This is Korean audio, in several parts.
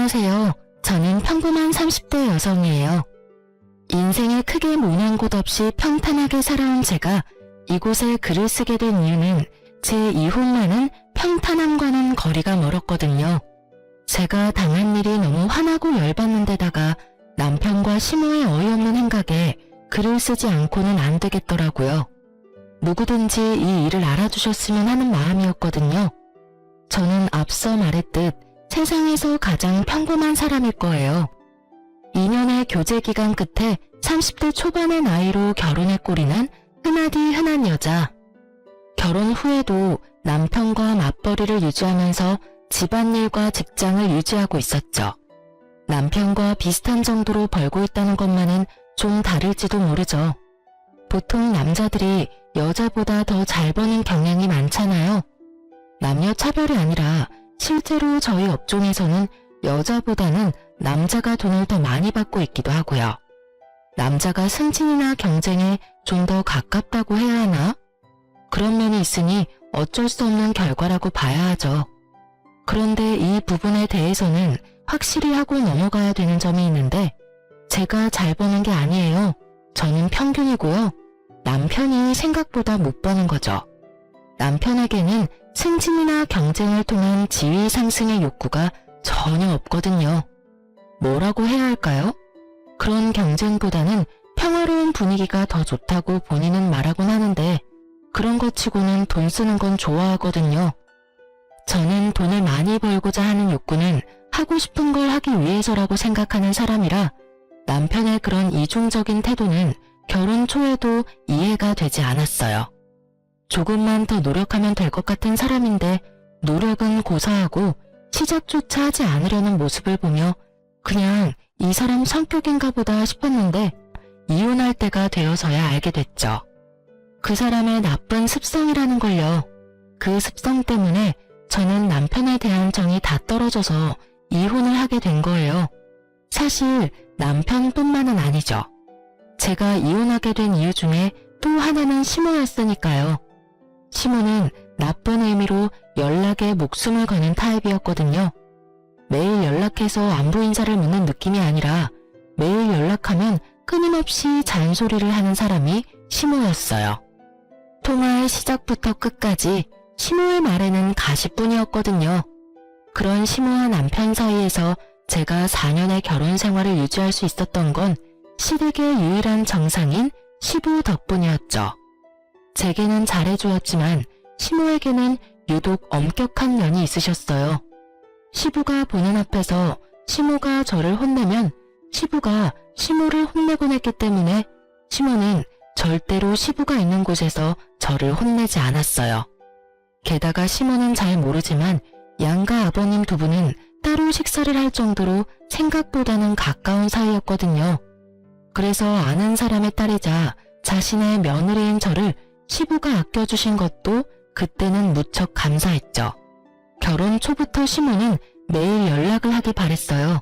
안녕하세요. 저는 평범한 30대 여성이에요. 인생에 크게 모난 곳 없이 평탄하게 살아온 제가 이곳에 글을 쓰게 된 이유는 제 이혼만은 평탄함과는 거리가 멀었거든요. 제가 당한 일이 너무 화나고 열받는 데다가 남편과 시모의 어이없는 행각에 글을 쓰지 않고는 안 되겠더라고요. 누구든지 이 일을 알아주셨으면 하는 마음이었거든요. 저는 앞서 말했듯 세상에서 가장 평범한 사람일 거예요. 2년의 교제 기간 끝에 30대 초반의 나이로 결혼에 꼴이난 흔하디 흔한 여자. 결혼 후에도 남편과 맞벌이를 유지하면서 집안일과 직장을 유지하고 있었죠. 남편과 비슷한 정도로 벌고 있다는 것만은 좀 다를지도 모르죠. 보통 남자들이 여자보다 더 잘 버는 경향이 많잖아요. 남녀 차별이 아니라 실제로 저희 업종에서는 여자보다는 남자가 돈을 더 많이 받고 있기도 하고요. 남자가 승진이나 경쟁에 좀 더 가깝다고 해야 하나? 그런 면이 있으니 어쩔 수 없는 결과라고 봐야 하죠. 그런데 이 부분에 대해서는 확실히 하고 넘어가야 되는 점이 있는데 제가 잘 버는 게 아니에요. 저는 평균이고요. 남편이 생각보다 못 버는 거죠. 남편에게는 승진이나 경쟁을 통한 지위 상승의 욕구가 전혀 없거든요. 뭐라고 해야 할까요? 그런 경쟁보다는 평화로운 분위기가 더 좋다고 본인은 말하곤 하는데 그런 것 치고는 돈 쓰는 건 좋아하거든요. 저는 돈을 많이 벌고자 하는 욕구는 하고 싶은 걸 하기 위해서라고 생각하는 사람이라 남편의 그런 이중적인 태도는 결혼 초에도 이해가 되지 않았어요. 조금만 더 노력하면 될 것 같은 사람인데 노력은 고사하고 시작조차 하지 않으려는 모습을 보며 그냥 이 사람 성격인가 보다 싶었는데 이혼할 때가 되어서야 알게 됐죠. 그 사람의 나쁜 습성이라는 걸요. 그 습성 때문에 저는 남편에 대한 정이 다 떨어져서 이혼을 하게 된 거예요. 사실 남편뿐만은 아니죠. 제가 이혼하게 된 이유 중에 또 하나는 시모였으니까요. 시모는 나쁜 의미로 연락에 목숨을 거는 타입이었거든요. 매일 연락해서 안부 인사를 묻는 느낌이 아니라 매일 연락하면 끊임없이 잔소리를 하는 사람이 시모였어요. 통화의 시작부터 끝까지 시모의 말에는 가시뿐이었거든요. 그런 시모와 남편 사이에서 제가 4년의 결혼 생활을 유지할 수 있었던 건 시댁의 유일한 정상인 시부 덕분이었죠. 제게는 잘해주었지만 시모에게는 유독 엄격한 면이 있으셨어요. 시부가 보는 앞에서 시모가 저를 혼내면 시부가 시모를 혼내곤 했기 때문에 시모는 절대로 시부가 있는 곳에서 저를 혼내지 않았어요. 게다가 시모는 잘 모르지만 양가 아버님 두 분은 따로 식사를 할 정도로 생각보다는 가까운 사이였거든요. 그래서 아는 사람의 딸이자 자신의 며느리인 저를 시부가 아껴주신 것도 그때는 무척 감사했죠. 결혼 초부터 시모는 매일 연락을 하기 바랬어요.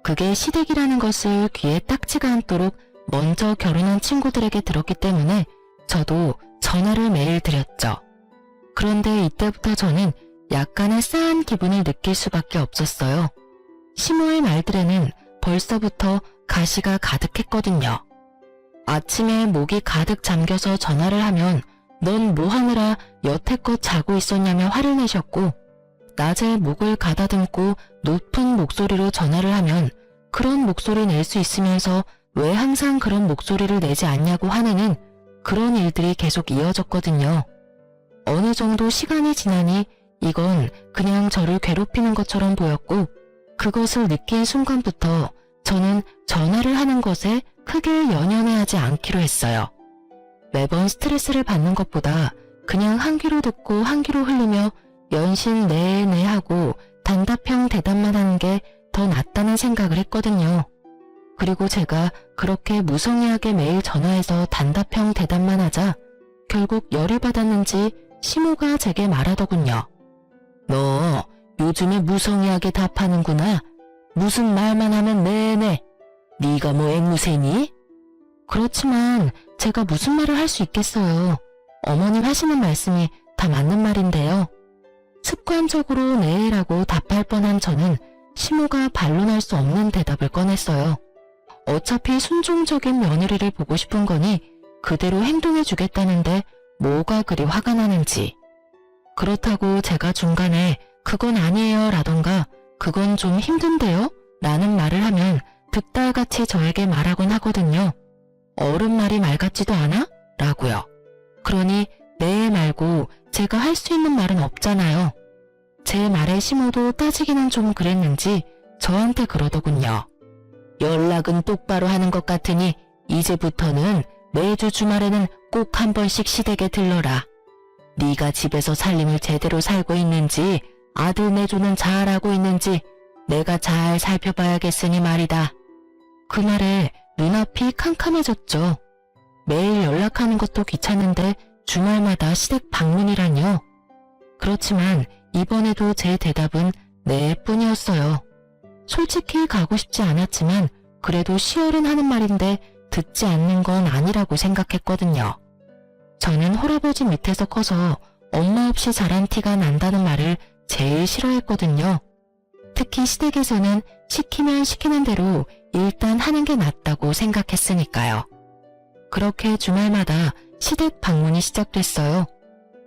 그게 시댁이라는 것을 귀에 딱지가 않도록 먼저 결혼한 친구들에게 들었기 때문에 저도 전화를 매일 드렸죠. 그런데 이때부터 저는 약간의 싸한 기분을 느낄 수밖에 없었어요. 시모의 말들에는 벌써부터 가시가 가득했거든요. 아침에 목이 가득 잠겨서 전화를 하면 넌 뭐 하느라 여태껏 자고 있었냐며 화를 내셨고 낮에 목을 가다듬고 높은 목소리로 전화를 하면 그런 목소리 낼 수 있으면서 왜 항상 그런 목소리를 내지 않냐고 화내는 그런 일들이 계속 이어졌거든요. 어느 정도 시간이 지나니 이건 그냥 저를 괴롭히는 것처럼 보였고 그것을 느낀 순간부터 저는 전화를 하는 것에 크게 연연해하지 않기로 했어요. 매번 스트레스를 받는 것보다 그냥 한 귀로 듣고 한 귀로 흘리며 연신 네네 하고 단답형 대답만 하는 게 더 낫다는 생각을 했거든요. 그리고 제가 그렇게 무성의하게 매일 전화해서 단답형 대답만 하자 결국 열이 받았는지 시모가 제게 말하더군요. 너 요즘에 무성의하게 답하는구나. 무슨 말만 하면 네네. 네가 뭐 앵무새니? 그렇지만 제가 무슨 말을 할 수 있겠어요. 어머님 하시는 말씀이 다 맞는 말인데요. 습관적으로 네라고 답할 뻔한 저는 시모가 반론할 수 없는 대답을 꺼냈어요. 어차피 순종적인 며느리를 보고 싶은 거니 그대로 행동해주겠다는데 뭐가 그리 화가 나는지. 그렇다고 제가 중간에 그건 아니에요 라던가 그건 좀 힘든데요? 라는 말을 하면 득달같이 저에게 말하곤 하거든요. 어른 말이 말 같지도 않아? 라고요. 그러니 네 말고 제가 할 수 있는 말은 없잖아요. 제 말에 시모도 따지기는 좀 그랬는지 저한테 그러더군요. 연락은 똑바로 하는 것 같으니 이제부터는 매주 주말에는 꼭 한 번씩 시댁에 들러라. 네가 집에서 살림을 제대로 살고 있는지 아들 내조는 잘하고 있는지 내가 잘 살펴봐야겠으니 말이다. 그 말에 눈앞이 캄캄해졌죠. 매일 연락하는 것도 귀찮은데 주말마다 시댁 방문이라뇨. 그렇지만 이번에도 제 대답은 네 뿐이었어요. 솔직히 가고 싶지 않았지만 그래도 시어른 하는 말인데 듣지 않는 건 아니라고 생각했거든요. 저는 할아버지 밑에서 커서 엄마 없이 자란 티가 난다는 말을 제일 싫어했거든요. 특히 시댁에서는 시키면 시키는 대로 일단 하는 게 낫다고 생각했으니까요. 그렇게 주말마다 시댁 방문이 시작됐어요.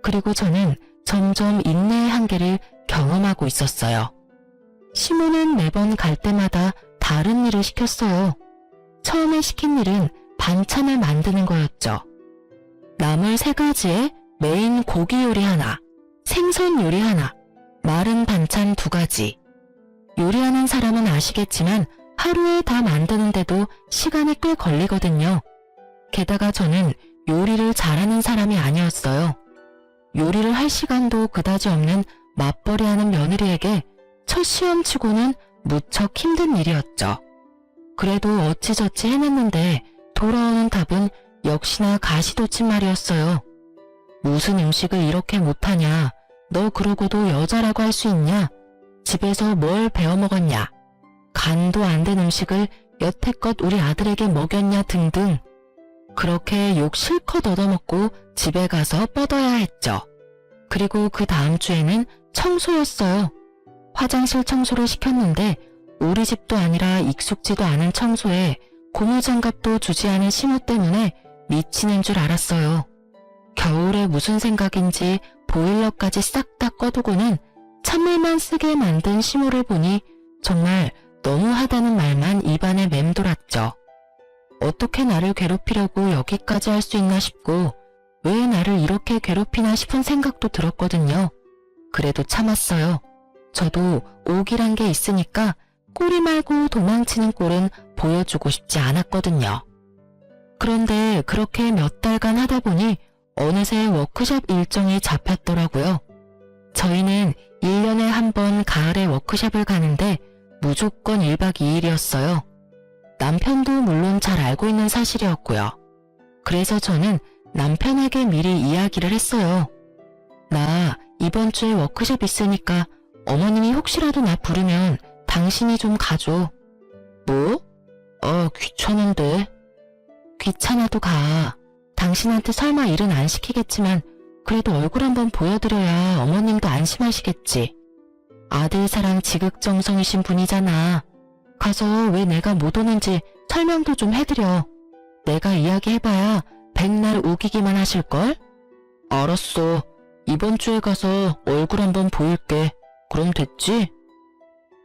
그리고 저는 점점 인내의 한계를 경험하고 있었어요. 시모는 매번 갈 때마다 다른 일을 시켰어요. 처음에 시킨 일은 반찬을 만드는 거였죠. 나물 3가지에 메인 고기 요리 하나, 생선 요리 하나, 마른 반찬 2가지. 요리하는 사람은 아시겠지만 하루에 다 만드는데도 시간이 꽤 걸리거든요. 게다가 저는 요리를 잘하는 사람이 아니었어요. 요리를 할 시간도 그다지 없는 맞벌이하는 며느리에게 첫 시험치고는 무척 힘든 일이었죠. 그래도 어찌저찌 해냈는데 돌아오는 답은 역시나 가시돋친 말이었어요. 무슨 음식을 이렇게 못하냐? 너 그러고도 여자라고 할 수 있냐? 집에서 뭘 배워먹었냐? 간도 안 된 음식을 여태껏 우리 아들에게 먹였냐 등등. 그렇게 욕 실컷 얻어먹고 집에 가서 뻗어야 했죠. 그리고 그 다음 주에는 청소였어요. 화장실 청소를 시켰는데 우리 집도 아니라 익숙지도 않은 청소에 고무장갑도 주지 않은 시모 때문에 미치는 줄 알았어요. 겨울에 무슨 생각인지 보일러까지 싹 다 꺼두고는 찬물만 쓰게 만든 시모를 보니 정말 너무하다는 말만 입안에 맴돌았죠. 어떻게 나를 괴롭히려고 여기까지 할 수 있나 싶고 왜 나를 이렇게 괴롭히나 싶은 생각도 들었거든요. 그래도 참았어요. 저도 옥이란 게 있으니까 꼬리 말고 도망치는 꼴은 보여주고 싶지 않았거든요. 그런데 그렇게 몇 달간 하다 보니 어느새 워크숍 일정이 잡혔더라고요. 저희는 1년에 한 번 가을에 워크숍을 가는데 무조건 1박 2일이었어요. 남편도 물론 잘 알고 있는 사실이었고요. 그래서 저는 남편에게 미리 이야기를 했어요. 나 이번 주에 워크숍 있으니까 어머님이 혹시라도 나 부르면 당신이 좀 가줘. 뭐? 귀찮은데. 귀찮아도 가. 당신한테 설마 일은 안 시키겠지만 그래도 얼굴 한번 보여드려야 어머님도 안심하시겠지. 아들 사랑 지극정성이신 분이잖아. 가서 왜 내가 못 오는지 설명도 좀 해드려. 내가 이야기해봐야 백날 우기기만 하실걸? 알았어. 이번 주에 가서 얼굴 한번 보일게. 그럼 됐지?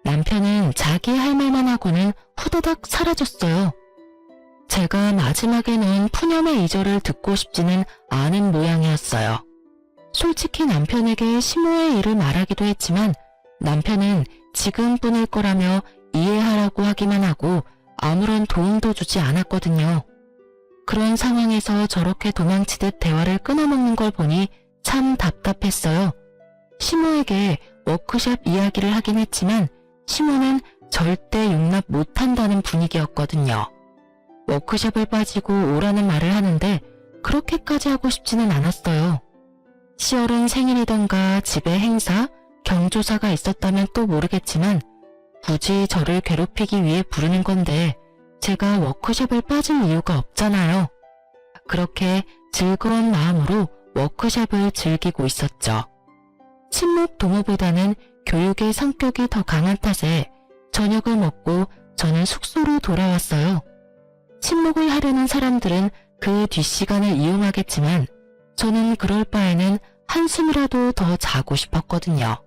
남편은 자기 할 말만 하고는 후다닥 사라졌어요. 제가 마지막에는 푸념의 이절을 듣고 싶지는 않은 모양이었어요. 솔직히 남편에게 시모의 일을 말하기도 했지만 남편은 지금뿐일 거라며 이해하라고 하기만 하고 아무런 도움도 주지 않았거든요. 그런 상황에서 저렇게 도망치듯 대화를 끊어먹는 걸 보니 참 답답했어요. 시모에게 워크숍 이야기를 하긴 했지만 시모는 절대 용납 못한다는 분위기였거든요. 워크숍을 빠지고 오라는 말을 하는데 그렇게까지 하고 싶지는 않았어요. 시어른 생일이던가 집에 행사, 경조사가 있었다면 또 모르겠지만 굳이 저를 괴롭히기 위해 부르는 건데 제가 워크숍을 빠질 이유가 없잖아요. 그렇게 즐거운 마음으로 워크숍을 즐기고 있었죠. 친목 동호보다는 교육의 성격이 더 강한 탓에 저녁을 먹고 저는 숙소로 돌아왔어요. 친목을 하려는 사람들은 그 뒷시간을 이용하겠지만 저는 그럴 바에는 한숨이라도 더 자고 싶었거든요.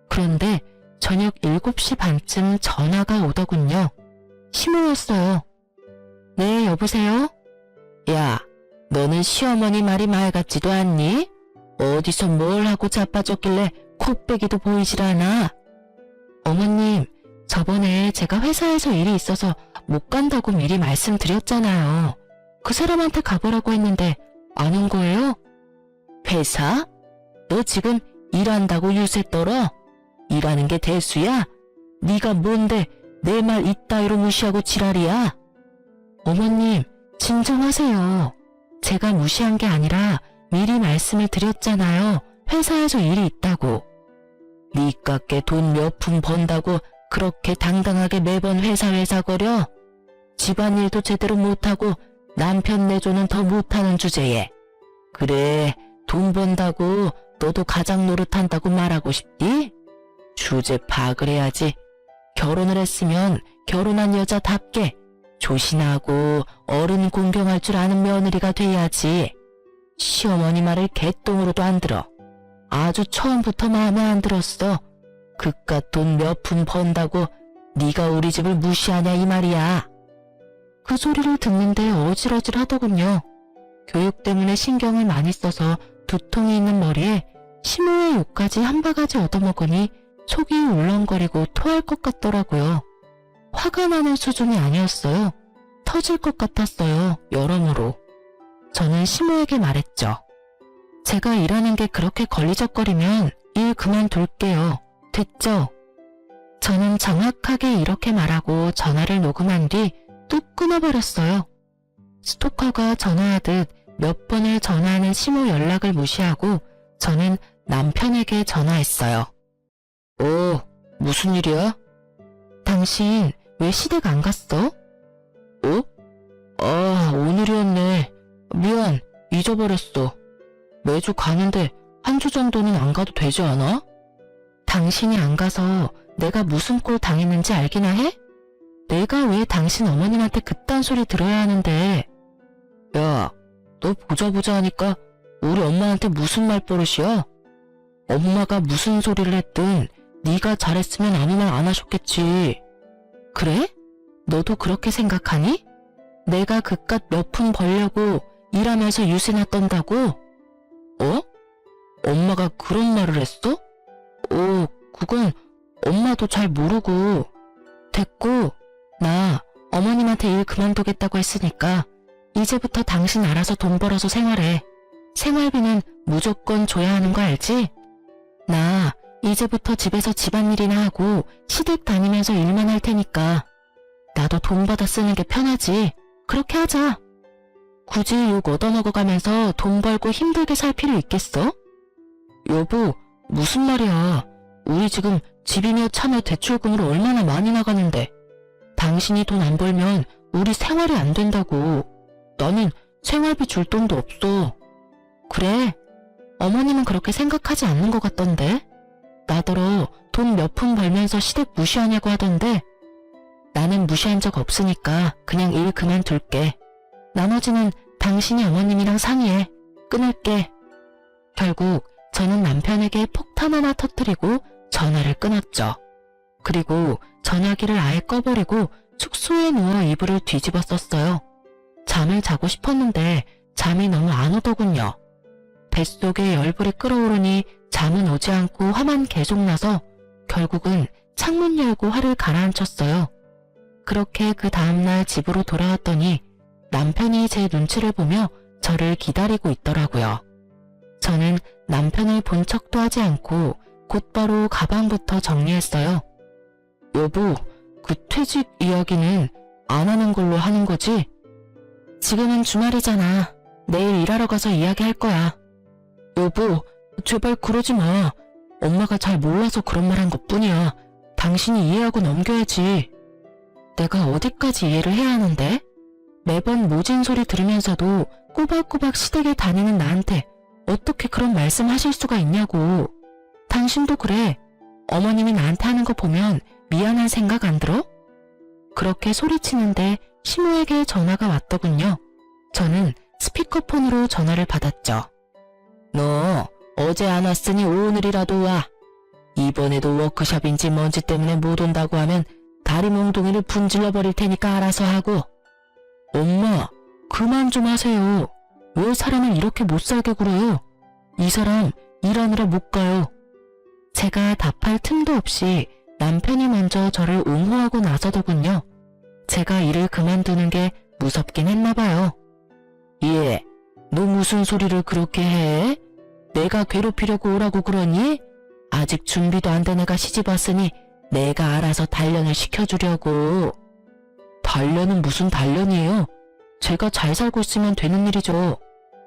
그런데 저녁 7시 반쯤 전화가 오더군요. 시모였어요. 네, 여보세요? 야, 너는 시어머니 말이 말 같지도 않니? 어디서 뭘 하고 자빠졌길래 코빼기도 보이질 않아? 어머님, 저번에 제가 회사에서 일이 있어서 못 간다고 미리 말씀드렸잖아요. 그 사람한테 가보라고 했는데 안 온 거예요? 회사? 너 지금 일한다고 유세 떨어? 일하는 게 대수야? 네가 뭔데 내 말 이따위로 무시하고 지랄이야? 어머님, 진정하세요. 제가 무시한 게 아니라 미리 말씀을 드렸잖아요. 회사에서 일이 있다고. 니깎게 돈 몇 푼 번다고 그렇게 당당하게 매번 회사 거려? 집안일도 제대로 못하고 남편 내조는 더 못하는 주제에. 그래, 돈 번다고 너도 가장 노릇한다고 말하고 싶디? 주제 파악을 해야지. 결혼을 했으면 결혼한 여자답게 조신하고 어른 공경할 줄 아는 며느리가 돼야지. 시어머니 말을 개똥으로도 안 들어. 아주 처음부터 마음에 안 들었어. 그깟 돈 몇 푼 번다고 네가 우리 집을 무시하냐 이 말이야. 그 소리를 듣는데 어질어질 하더군요. 교육 때문에 신경을 많이 써서 두통이 있는 머리에 시모의 욕까지 한 바가지 얻어먹으니 속이 울렁거리고 토할 것 같더라고요. 화가 나는 수준이 아니었어요. 터질 것 같았어요. 여러모로. 저는 시모에게 말했죠. 제가 일하는 게 그렇게 걸리적거리면 일 그만둘게요. 됐죠? 저는 정확하게 이렇게 말하고 전화를 녹음한 뒤 뚝 끊어버렸어요. 스토커가 전화하듯 몇 번을 전화하는 시모 연락을 무시하고 저는 남편에게 전화했어요. 무슨 일이야? 당신 왜 시댁 안 갔어? 오늘이었네. 미안, 잊어버렸어. 매주 가는데 한 주 정도는 안 가도 되지 않아? 당신이 안 가서 내가 무슨 꼴 당했는지 알기나 해? 내가 왜 당신 어머님한테 그딴 소리 들어야 하는데. 야, 너 보자 하니까 우리 엄마한테 무슨 말버릇이야? 엄마가 무슨 소리를 했든 네가 잘했으면 아무 말 안 하셨겠지. 그래? 너도 그렇게 생각하니? 내가 그깟 몇 푼 벌려고 일하면서 유세나 떤다고? 엄마가 그런 말을 했어? 그건 엄마도 잘 모르고. 됐고, 나 어머님한테 일 그만두겠다고 했으니까 이제부터 당신 알아서 돈 벌어서 생활해. 생활비는 무조건 줘야 하는 거 알지? 나 이제부터 집에서 집안일이나 하고 시댁 다니면서 일만 할 테니까 나도 돈 받아 쓰는 게 편하지. 그렇게 하자. 굳이 욕 얻어먹어가면서 돈 벌고 힘들게 살 필요 있겠어? 여보, 무슨 말이야. 우리 지금 집이며 차며 대출금으로 얼마나 많이 나가는데 당신이 돈 안 벌면 우리 생활이 안 된다고. 나는 생활비 줄 돈도 없어. 그래, 어머님은 그렇게 생각하지 않는 것 같던데. 나더러 돈 몇 푼 벌면서 시댁 무시하냐고 하던데. 나는 무시한 적 없으니까 그냥 일 그만둘게. 나머지는 당신이 어머님이랑 상의해. 끊을게. 결국 저는 남편에게 폭탄 하나 터뜨리고 전화를 끊었죠. 그리고 전화기를 아예 꺼버리고 숙소에 누워 이불을 뒤집어 썼어요. 잠을 자고 싶었는데 잠이 너무 안 오더군요. 뱃속에 열불이 끓어오르니 잠은 오지 않고 화만 계속 나서 결국은 창문 열고 화를 가라앉혔어요. 그렇게 그 다음날 집으로 돌아왔더니 남편이 제 눈치를 보며 저를 기다리고 있더라고요. 저는 남편을 본 척도 하지 않고 곧바로 가방부터 정리했어요. 여보, 그 퇴직 이야기는 안 하는 걸로 하는 거지? 지금은 주말이잖아. 내일 일하러 가서 이야기할 거야. 여보, 제발 그러지 마. 엄마가 잘 몰라서 그런 말 한 것뿐이야. 당신이 이해하고 넘겨야지. 내가 어디까지 이해를 해야 하는데? 매번 모진 소리 들으면서도 꼬박꼬박 시댁에 다니는 나한테 어떻게 그런 말씀 하실 수가 있냐고. 당신도 그래. 어머님이 나한테 하는 거 보면 미안한 생각 안 들어? 그렇게 소리치는데 시모에게 전화가 왔더군요. 저는 스피커폰으로 전화를 받았죠. 너 어제 안 왔으니 오늘이라도 와. 이번에도 워크숍인지 뭔지 때문에 못 온다고 하면 다리 몽둥이를 분질러 버릴 테니까 알아서 하고. 엄마, 그만 좀 하세요. 왜 사람을 이렇게 못살게 굴어요? 이 사람 일하느라 못 가요. 제가 답할 틈도 없이 남편이 먼저 저를 옹호하고 나서더군요. 제가 일을 그만두는 게 무섭긴 했나 봐요. 예, 너 무슨 소리를 그렇게 해? 내가 괴롭히려고 오라고 그러니? 아직 준비도 안 된 애가 시집 왔으니 내가 알아서 단련을 시켜주려고. 단련은 무슨 단련이에요? 제가 잘 살고 있으면 되는 일이죠.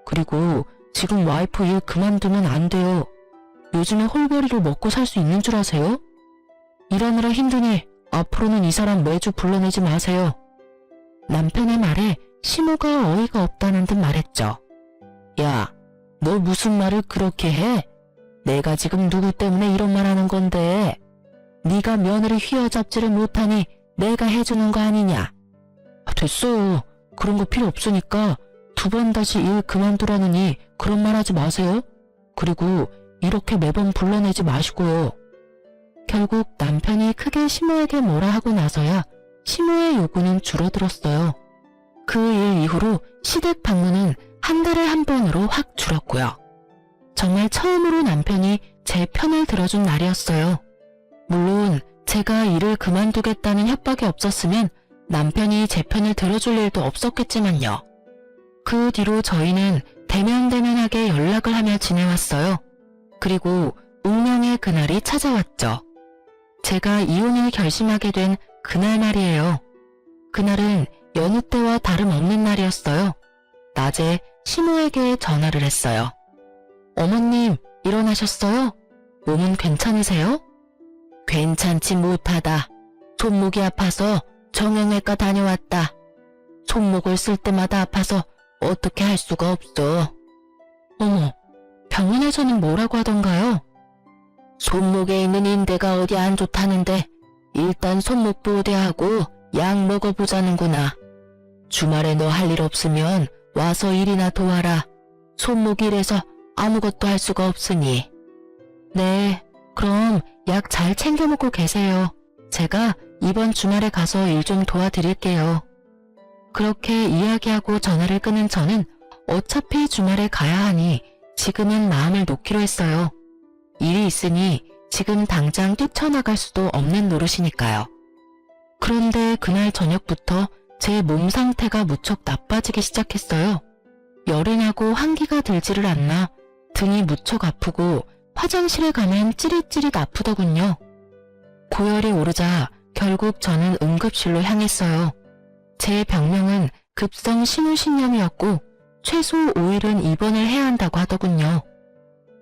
그리고 지금 와이프 일 그만두면 안 돼요. 요즘에 홀벌이로 먹고 살 수 있는 줄 아세요? 일하느라 힘드니 앞으로는 이 사람 매주 불러내지 마세요. 남편의 말에 시모가 어이가 없다는 듯 말했죠. 야, 너 무슨 말을 그렇게 해? 내가 지금 누구 때문에 이런 말 하는 건데? 네가 며느리 휘어잡지를 못하니 내가 해주는 거 아니냐? 됐어요. 그런 거 필요 없으니까 2번 다시 일 그만두라느니 그런 말 하지 마세요. 그리고 이렇게 매번 불러내지 마시고요. 결국 남편이 크게 시모에게 뭐라 하고 나서야 시모의 요구는 줄어들었어요. 그 일 이후로 시댁 방문은 한 달에 한 번으로 확 줄었고요. 정말 처음으로 남편이 제 편을 들어준 날이었어요. 물론 제가 일을 그만두겠다는 협박이 없었으면 남편이 제 편을 들어줄 일도 없었겠지만요. 그 뒤로 저희는 대면대면하게 연락을 하며 지내왔어요. 그리고 운명의 그날이 찾아왔죠. 제가 이혼을 결심하게 된 그날 말이에요. 그날은 여느 때와 다름없는 날이었어요. 낮에 시모에게 전화를 했어요. 어머님, 일어나셨어요? 몸은 괜찮으세요? 괜찮지 못하다. 손목이 아파서 정형외과 다녀왔다. 손목을 쓸 때마다 아파서 어떻게 할 수가 없어. 어머, 병원에서는 뭐라고 하던가요? 손목에 있는 인대가 어디 안 좋다는데 일단 손목 보호대하고 약 먹어보자는구나. 주말에 너 할 일 없으면 와서 일이나 도와라. 손목 일해서 아무것도 할 수가 없으니. 네, 그럼 약 잘 챙겨 먹고 계세요. 제가 이번 주말에 가서 일 좀 도와드릴게요. 그렇게 이야기하고 전화를 끊은 저는 어차피 주말에 가야 하니 지금은 마음을 놓기로 했어요. 일이 있으니 지금 당장 뛰쳐나갈 수도 없는 노릇이니까요. 그런데 그날 저녁부터 제 몸 상태가 무척 나빠지기 시작했어요. 열이 나고 환기가 들지를 않나 등이 무척 아프고 화장실에 가면 찌릿찌릿 아프더군요. 고열이 오르자 결국 저는 응급실로 향했어요. 제 병명은 급성 신우신염이었고 최소 5일은 입원을 해야 한다고 하더군요.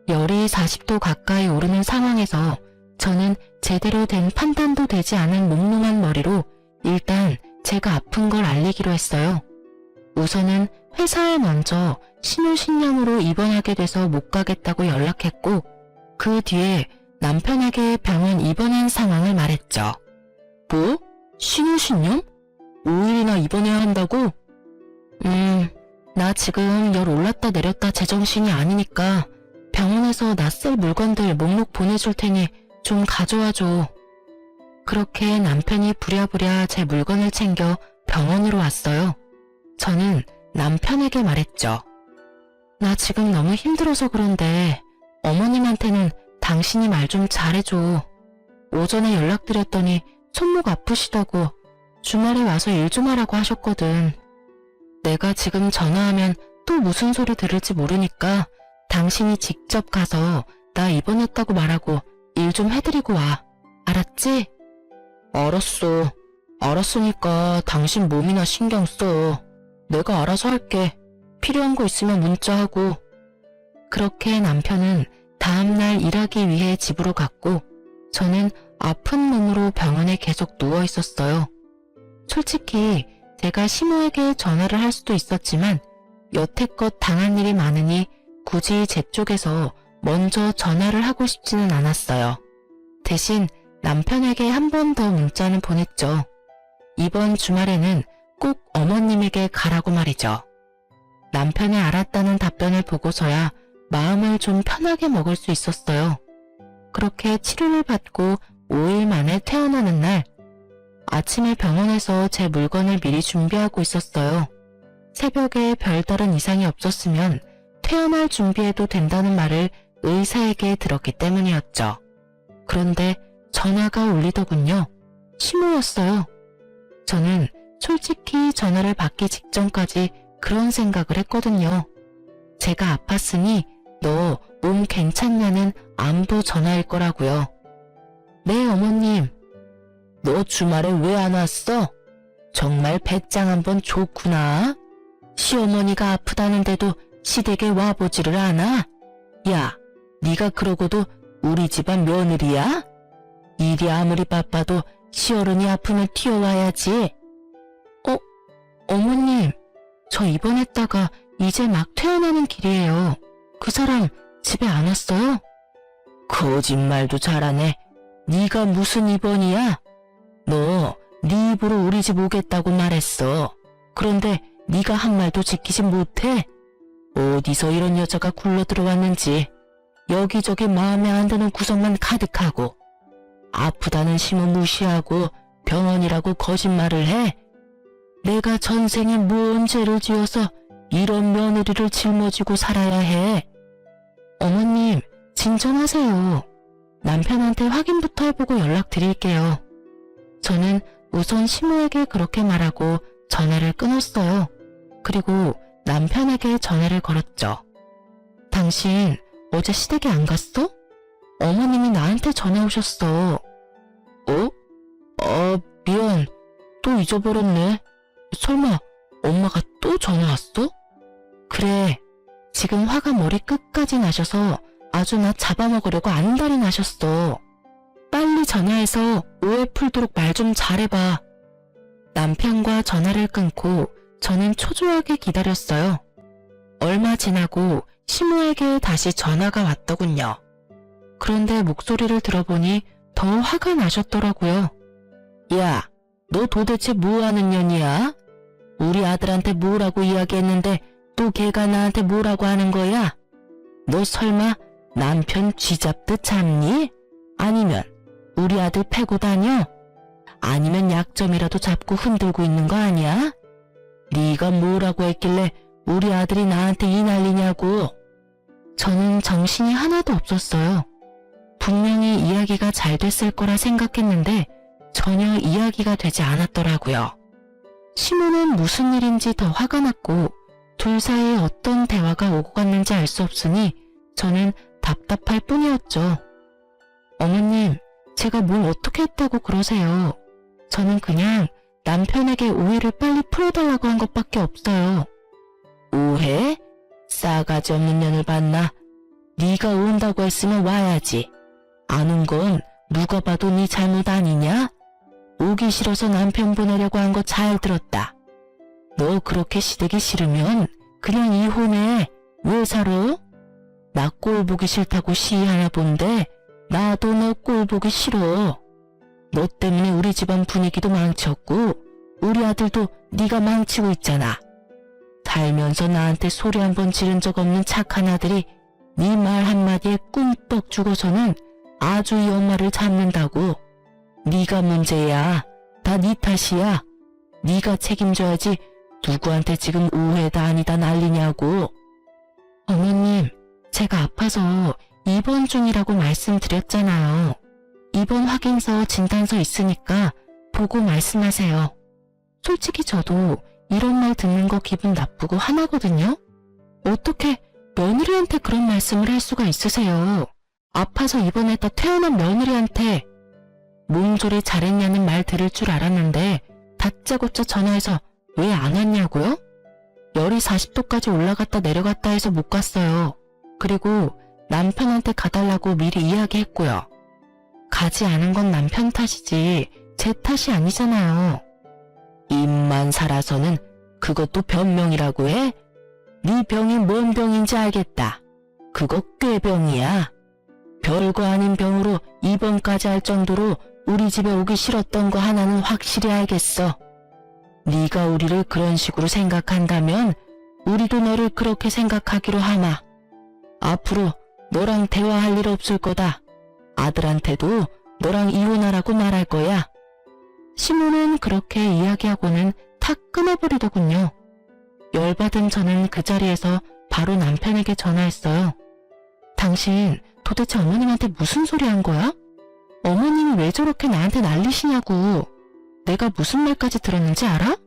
열이 40도 가까이 오르는 상황에서 저는 제대로 된 판단도 되지 않은 몽롱한 머리로 일단 제가 아픈 걸 알리기로 했어요. 우선은 회사에 먼저 신우신염으로 입원하게 돼서 못 가겠다고 연락했고 그 뒤에 남편에게 병원 입원한 상황을 말했죠. 뭐? 신우신염? 5일이나 입원해야 한다고? 나 지금 열 올랐다 내렸다 제정신이 아니니까 병원에서 나 쓸 물건들 목록 보내줄 테니 좀 가져와줘. 그렇게 남편이 부랴부랴 제 물건을 챙겨 병원으로 왔어요. 저는 남편에게 말했죠. 나 지금 너무 힘들어서 그런데 어머님한테는 당신이 말 좀 잘해줘. 오전에 연락드렸더니 손목 아프시다고 주말에 와서 일 좀 하라고 하셨거든. 내가 지금 전화하면 또 무슨 소리 들을지 모르니까 당신이 직접 가서 나 입원했다고 말하고 일 좀 해드리고 와. 알았지? 알았어. 알았으니까 당신 몸이나 신경 써. 내가 알아서 할게. 필요한 거 있으면 문자하고. 그렇게 남편은 다음날 일하기 위해 집으로 갔고 저는 아픈 몸으로 병원에 계속 누워 있었어요. 솔직히 제가 시모에게 전화를 할 수도 있었지만 여태껏 당한 일이 많으니 굳이 제 쪽에서 먼저 전화를 하고 싶지는 않았어요. 대신 남편에게 한 번 더 문자는 보냈죠. 이번 주말에는 꼭 어머님에게 가라고 말이죠. 남편의 알았다는 답변을 보고서야 마음을 좀 편하게 먹을 수 있었어요. 그렇게 치료를 받고 5일 만에 퇴원하는 날, 아침에 병원에서 제 물건을 미리 준비하고 있었어요. 새벽에 별다른 이상이 없었으면 퇴원할 준비해도 된다는 말을 의사에게 들었기 때문이었죠. 그런데 전화가 울리더군요. 심우였어요. 저는 솔직히 전화를 받기 직전까지 그런 생각을 했거든요. 제가 아팠으니 너 몸 괜찮냐는 안부 전화일 거라고요. 네, 어머님. 너 주말에 왜 안 왔어? 정말 배짱 한번 좋구나. 시어머니가 아프다는데도 시댁에 와보지를 않아? 야, 네가 그러고도 우리 집안 며느리야? 일이 아무리 바빠도 시어른이 아프면 튀어와야지. 어머님, 저 입원했다가 이제 막 퇴원하는 길이에요. 그 사람 집에 안 왔어요? 거짓말도 잘하네. 네가 무슨 입원이야? 너 네 입으로 우리 집 오겠다고 말했어. 그런데 네가 한 말도 지키지 못해? 어디서 이런 여자가 굴러 들어왔는지. 여기저기 마음에 안 드는 구석만 가득하고 아프다는 심은 무시하고 병원이라고 거짓말을 해. 내가 전생에 뭔 죄를 지어서 이런 며느리를 짊어지고 살아야 해. 어머님, 진정하세요. 남편한테 확인부터 해보고 연락드릴게요. 저는 우선 시모에게 그렇게 말하고 전화를 끊었어요. 그리고 남편에게 전화를 걸었죠. 당신 어제 시댁에 안 갔어? 어머님이 나한테 전화 오셨어. 미안. 또 잊어버렸네. 설마 엄마가 또 전화 왔어? 그래. 지금 화가 머리 끝까지 나셔서 아주 나 잡아먹으려고 안달이 나셨어. 빨리 전화해서 오해 풀도록 말 좀 잘해봐. 남편과 전화를 끊고 저는 초조하게 기다렸어요. 얼마 지나고 시모에게 다시 전화가 왔더군요. 그런데 목소리를 들어보니 더 화가 나셨더라고요. 야, 너 도대체 뭐하는 년이야? 우리 아들한테 뭐라고 이야기했는데 또 걔가 나한테 뭐라고 하는 거야? 너 설마 남편 쥐잡듯 잡니? 아니면 우리 아들 패고 다녀? 아니면 약점이라도 잡고 흔들고 있는 거 아니야? 네가 뭐라고 했길래 우리 아들이 나한테 이 난리냐고. 저는 정신이 하나도 없었어요. 분명히 이야기가 잘 됐을 거라 생각했는데 전혀 이야기가 되지 않았더라고요. 시모는 무슨 일인지 더 화가 났고 둘 사이에 어떤 대화가 오고 갔는지 알 수 없으니 저는 답답할 뿐이었죠. 어머님, 제가 뭘 어떻게 했다고 그러세요? 저는 그냥 남편에게 오해를 빨리 풀어달라고 한 것밖에 없어요. 오해? 싸가지 없는 년을 봤나? 네가 온다고 했으면 와야지. 안 온 건 누가 봐도 네 잘못 아니냐? 오기 싫어서 남편 보내려고 한 거 잘 들었다. 너 그렇게 시댁이 싫으면 그냥 이혼해. 왜 살아? 나 꼴 보기 싫다고 시위하나 본데 나도 너 꼴 보기 싫어. 너 때문에 우리 집안 분위기도 망쳤고 우리 아들도 네가 망치고 있잖아. 살면서 나한테 소리 한 번 지른 적 없는 착한 아들이 네 말 한마디에 꿈뻑 죽어서는 아주 이 엄마를 잡는다고. 네가 문제야. 다 네 탓이야. 네가 책임져야지 누구한테 지금 오해다 아니다 난리냐고. 어머님, 제가 아파서 입원 중이라고 말씀드렸잖아요. 입원 확인서 진단서 있으니까 보고 말씀하세요. 솔직히 저도 이런 말 듣는 거 기분 나쁘고 화나거든요. 어떻게 며느리한테 그런 말씀을 할 수가 있으세요? 아파서 입원했다 퇴원한 며느리한테. 몸조리 잘했냐는 말 들을 줄 알았는데 다짜고짜 전화해서 왜 안 왔냐고요? 열이 40도까지 올라갔다 내려갔다 해서 못 갔어요. 그리고 남편한테 가달라고 미리 이야기했고요. 가지 않은 건 남편 탓이지 제 탓이 아니잖아요. 입만 살아서는 그것도 변명이라고 해? 네 병이 뭔 병인지 알겠다. 그거 꾀병이야. 별거 아닌 병으로 입원까지 할 정도로 우리 집에 오기 싫었던 거 하나는 확실히 알겠어. 네가 우리를 그런 식으로 생각한다면 우리도 너를 그렇게 생각하기로 하마. 앞으로 너랑 대화할 일 없을 거다. 아들한테도 너랑 이혼하라고 말할 거야. 시모는 그렇게 이야기하고는 탁 끊어버리더군요. 열받은 저는 그 자리에서 바로 남편에게 전화했어요. 당신 도대체 어머님한테 무슨 소리 한 거야? 어머님이 왜 저렇게 나한테 난리시냐고. 내가 무슨 말까지 들었는지 알아?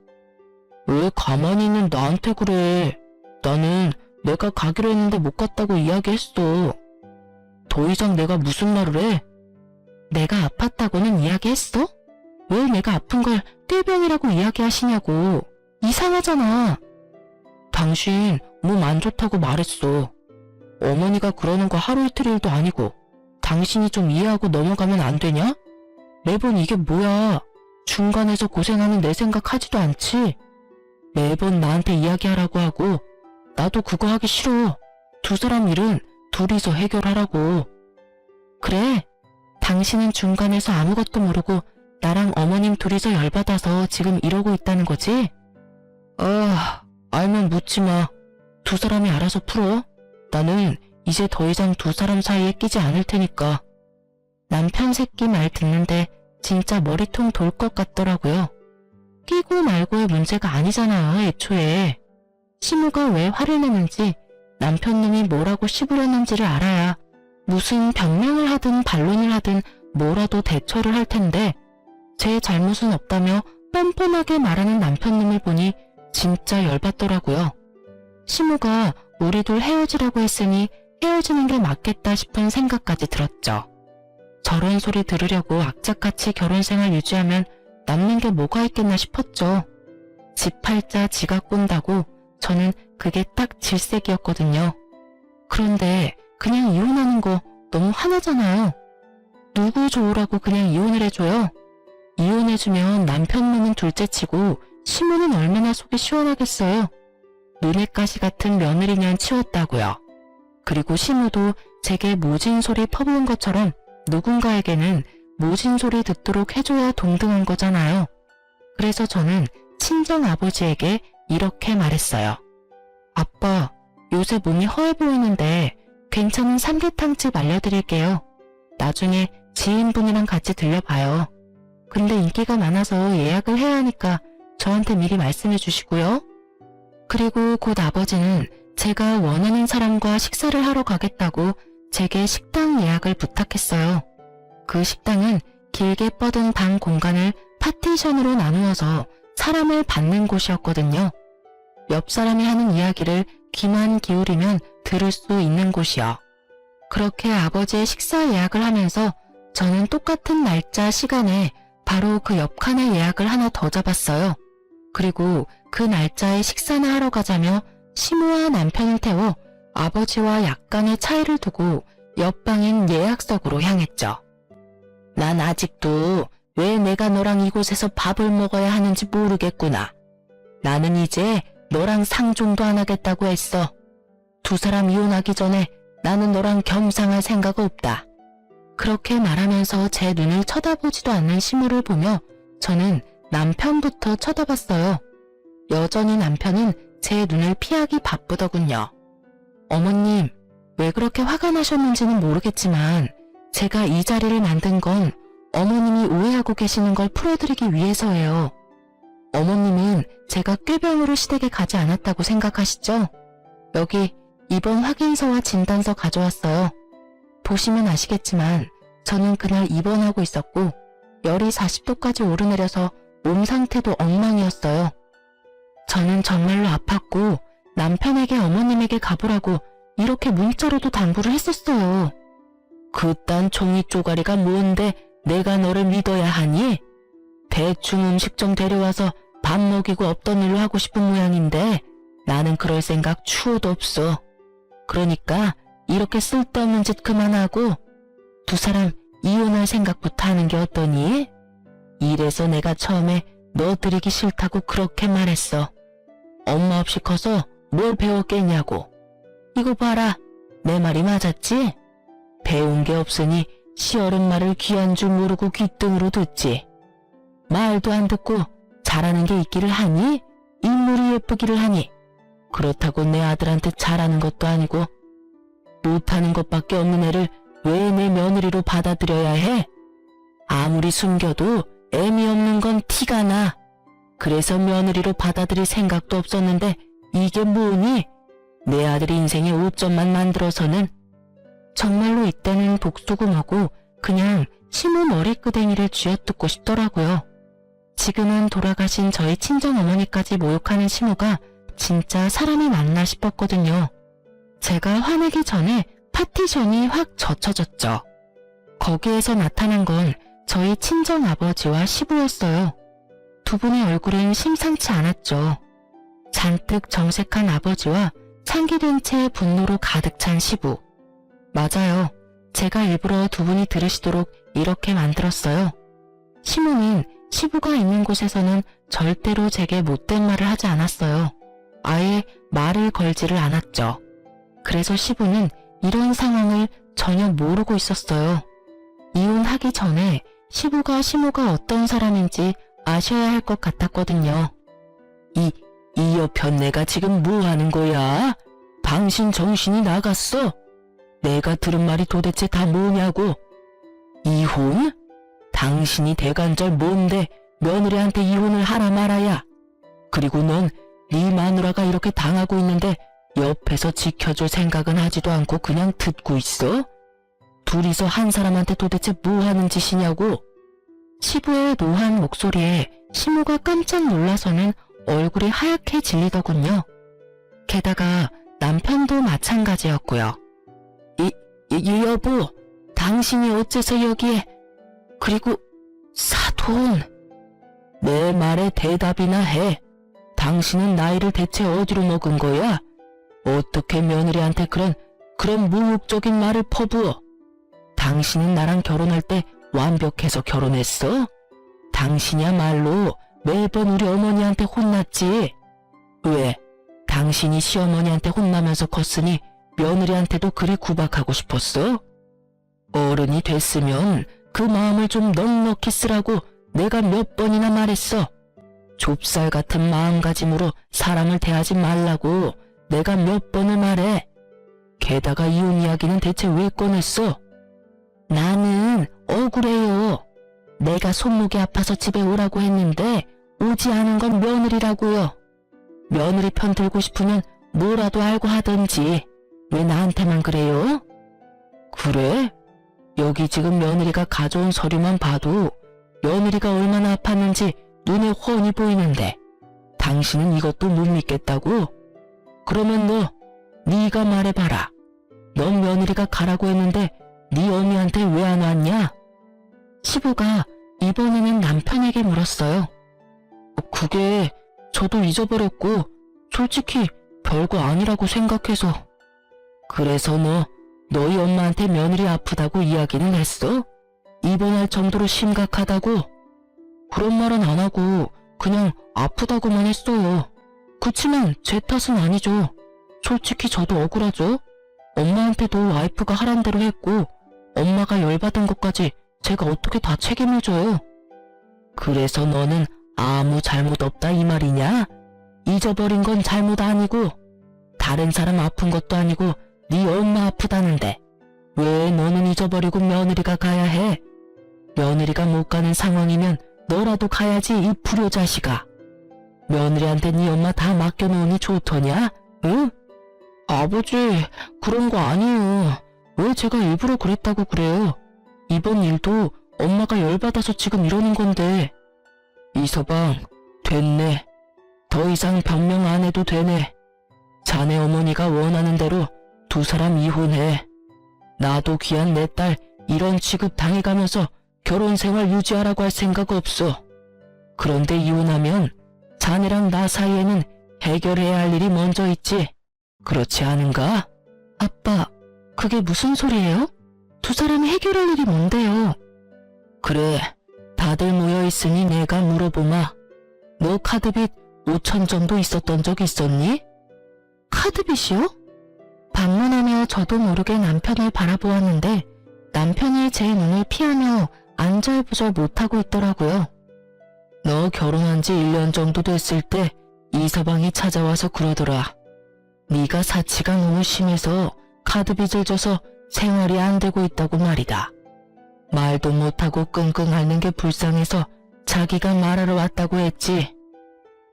왜 가만히 있는 나한테 그래. 나는 내가 가기로 했는데 못 갔다고 이야기했어. 더 이상 내가 무슨 말을 해? 내가 아팠다고는 이야기했어? 왜 내가 아픈 걸 ጤ병이라고 이야기하시냐고. 이상하잖아. 당신 몸 안 좋다고 말했어. 어머니가 그러는 거 하루 이틀 일도 아니고 당신이 좀 이해하고 넘어가면 안 되냐? 매번 이게 뭐야. 중간에서 고생하는 내 생각 하지도 않지? 매번 나한테 이야기하라고 하고 나도 그거 하기 싫어. 두 사람 일은 둘이서 해결하라고. 그래, 당신은 중간에서 아무것도 모르고 나랑 어머님 둘이서 열받아서 지금 이러고 있다는 거지? 알면 묻지 마. 두 사람이 알아서 풀어. 나는 이제 더 이상 두 사람 사이에 끼지 않을 테니까. 남편 새끼 말 듣는데 진짜 머리통 돌 것 같더라고요. 끼고 말고의 문제가 아니잖아요, 애초에. 시무가 왜 화를 내는지, 남편놈이 뭐라고 씹으려는지를 알아야 무슨 변명을 하든 반론을 하든 뭐라도 대처를 할 텐데, 제 잘못은 없다며 뻔뻔하게 말하는 남편놈을 보니 진짜 열받더라고요. 시무가 우리 둘 헤어지라고 했으니 헤어지는 게 맞겠다 싶은 생각까지 들었죠. 저런 소리 들으려고 악착같이 결혼생활 유지하면 남는 게 뭐가 있겠나 싶었죠. 집 팔자 지가 꼰다고 저는 그게 딱 질색이었거든요. 그런데 그냥 이혼하는 거 너무 화나잖아요. 누구 좋으라고 그냥 이혼을 해줘요? 이혼해주면 남편 놈은 둘째치고 시무는 얼마나 속이 시원하겠어요. 눈에 가시 같은 며느리년 치웠다고요. 그리고 시무도 제게 모진 소리 퍼부은 것처럼 누군가에게는 모진 소리 듣도록 해줘야 동등한 거잖아요. 그래서 저는 친정 아버지에게 이렇게 말했어요. 아빠, 요새 몸이 허해 보이는데 괜찮은 삼계탕집 알려드릴게요. 나중에 지인분이랑 같이 들려봐요. 근데 인기가 많아서 예약을 해야 하니까 저한테 미리 말씀해 주시고요. 그리고 곧 아버지는 제가 원하는 사람과 식사를 하러 가겠다고 제게 식당 예약을 부탁했어요. 그 식당은 길게 뻗은 방 공간을 파티션으로 나누어서 사람을 받는 곳이었거든요. 옆 사람이 하는 이야기를 귀만 기울이면 들을 수 있는 곳이요. 그렇게 아버지의 식사 예약을 하면서 저는 똑같은 날짜 시간에 바로 그 옆 칸에 예약을 하나 더 잡았어요. 그리고 그 날짜에 식사나 하러 가자며 시무와 남편을 태워 아버지와 약간의 차이를 두고 옆방인 예약석으로 향했죠. 난 아직도 왜 내가 너랑 이곳에서 밥을 먹어야 하는지 모르겠구나. 나는 이제 너랑 상종도 안 하겠다고 했어. 두 사람 이혼하기 전에 나는 너랑 겸상할 생각 없다. 그렇게 말하면서 제 눈을 쳐다보지도 않는 시무를 보며 저는 남편부터 쳐다봤어요. 여전히 남편은 제 눈을 피하기 바쁘더군요. 어머님, 왜 그렇게 화가 나셨는지는 모르겠지만 제가 이 자리를 만든 건 어머님이 오해하고 계시는 걸 풀어드리기 위해서예요. 어머님은 제가 꾀병으로 시댁에 가지 않았다고 생각하시죠? 여기 입원 확인서와 진단서 가져왔어요. 보시면 아시겠지만 저는 그날 입원하고 있었고 열이 40도까지 오르내려서 몸 상태도 엉망이었어요. 저는 정말로 아팠고 남편에게 어머님에게 가보라고 이렇게 문자로도 당부를 했었어요. 그딴 종이 쪼가리가 뭔데 내가 너를 믿어야 하니? 대충 음식점 데려와서 밥 먹이고 없던 일로 하고 싶은 모양인데 나는 그럴 생각 추호도 없어. 그러니까 이렇게 쓸데없는 짓 그만하고 두 사람 이혼할 생각부터 하는 게 어떠니? 이래서 내가 처음에 너 들이기 싫다고 그렇게 말했어. 엄마 없이 커서 뭘 배웠겠냐고. 이거 봐라. 내 말이 맞았지? 배운 게 없으니 시어른 말을 귀한 줄 모르고 귓등으로 듣지. 말도 안 듣고 잘하는 게 있기를 하니? 인물이 예쁘기를 하니? 그렇다고 내 아들한테 잘하는 것도 아니고 못하는 것밖에 없는 애를 왜 내 며느리로 받아들여야 해? 아무리 숨겨도 애미 없는 건 티가 나. 그래서 며느리로 받아들일 생각도 없었는데 이게 뭐니? 내 아들 인생에 오점만 만들어서는. 정말로 이때는 독소금하고 그냥 시모 머리끄댕이를 쥐어뜯고 싶더라고요. 지금은 돌아가신 저희 친정어머니까지 모욕하는 시모가 진짜 사람이 맞나 싶었거든요. 제가 화내기 전에 파티션이 확 젖혀졌죠. 거기에서 나타난 건 저희 친정아버지와 시부였어요. 두 분의 얼굴은 심상치 않았죠. 잔뜩 정색한 아버지와 상기된 채 분노로 가득 찬 시부. 맞아요. 제가 일부러 두 분이 들으시도록 이렇게 만들었어요. 시모는 시부가 있는 곳에서는 절대로 제게 못된 말을 하지 않았어요. 아예 말을 걸지를 않았죠. 그래서 시부는 이런 상황을 전혀 모르고 있었어요. 이혼하기 전에 시부가 시모가 어떤 사람인지 아셔야 할 것 같았거든요. 이 여편 내가 지금 뭐 하는 거야? 당신 정신이 나갔어? 내가 들은 말이 도대체 다 뭐냐고? 이혼? 당신이 대간절 뭔데 며느리한테 이혼을 하라 말아야? 그리고 넌 네 마누라가 이렇게 당하고 있는데 옆에서 지켜줄 생각은 하지도 않고 그냥 듣고 있어? 둘이서 한 사람한테 도대체 뭐 하는 짓이냐고? 시부의 노한 목소리에 시모가 깜짝 놀라서는 얼굴이 하얗게 질리더군요. 게다가 남편도 마찬가지였고요. 여보, 당신이 어째서 여기에? 그리고 사돈. 내 말에 대답이나 해. 당신은 나이를 대체 어디로 먹은 거야? 어떻게 며느리한테 그런 모욕적인 말을 퍼부어? 당신은 나랑 결혼할 때 완벽해서 결혼했어? 당신이야말로 매번 우리 어머니한테 혼났지. 왜? 당신이 시어머니한테 혼나면서 컸으니 며느리한테도 그리 구박하고 싶었어? 어른이 됐으면 그 마음을 좀 넉넉히 쓰라고 내가 몇 번이나 말했어. 좁쌀 같은 마음가짐으로 사람을 대하지 말라고 내가 몇 번을 말해. 게다가 이혼 이야기는 대체 왜 꺼냈어? 나는 억울해요. 내가 손목이 아파서 집에 오라고 했는데 오지 않은 건 며느리라고요. 며느리 편 들고 싶으면 뭐라도 알고 하던지 왜 나한테만 그래요? 그래? 여기 지금 며느리가 가져온 서류만 봐도 며느리가 얼마나 아팠는지 눈에 훤히 보이는데 당신은 이것도 못 믿겠다고? 그러면 네가 말해봐라. 넌 며느리가 가라고 했는데 네 어미한테 왜 안 왔냐? 시부가 이번에는 남편에게 물었어요. 그게 저도 잊어버렸고 솔직히 별거 아니라고 생각해서. 그래서 너희 엄마한테 며느리 아프다고 이야기는 했어? 입원할 정도로 심각하다고? 그런 말은 안 하고 그냥 아프다고만 했어요. 그치만 제 탓은 아니죠. 솔직히 저도 억울하죠. 엄마한테도 와이프가 하란 대로 했고 엄마가 열받은 것까지 제가 어떻게 다 책임을 져요. 그래서 너는 아무 잘못 없다 이 말이냐? 잊어버린 건 잘못 아니고 다른 사람 아픈 것도 아니고 네 엄마 아프다는데 왜 너는 잊어버리고 며느리가 가야 해? 며느리가 못 가는 상황이면 너라도 가야지 이 불효자식아. 며느리한테 네 엄마 다 맡겨놓으니 좋더냐? 응? 아버지, 그런 거 아니에요. 왜 제가 일부러 그랬다고 그래요? 이번 일도 엄마가 열받아서 지금 이러는 건데. 이서방, 됐네. 더 이상 변명 안 해도 되네. 자네 어머니가 원하는 대로 두 사람 이혼해. 나도 귀한 내 딸 이런 취급 당해가면서 결혼 생활 유지하라고 할 생각 없어. 그런데 이혼하면 자네랑 나 사이에는 해결해야 할 일이 먼저 있지. 그렇지 않은가? 아빠, 그게 무슨 소리예요? 두 사람이 해결할 일이 뭔데요? 그래, 다들 모여있으니 내가 물어보마. 너 카드빚 5천 정도 있었던 적 있었니? 카드빚이요? 반문하며 저도 모르게 남편을 바라보았는데 남편이 제 눈을 피하며 안절부절 못하고 있더라고요. 너 결혼한 지 1년 정도 됐을 때 이서방이 찾아와서 그러더라. 네가 사치가 너무 심해서 카드빚을 져서 생활이 안 되고 있다고 말이다. 말도 못하고 끙끙 앓는 게 불쌍해서 자기가 말하러 왔다고 했지.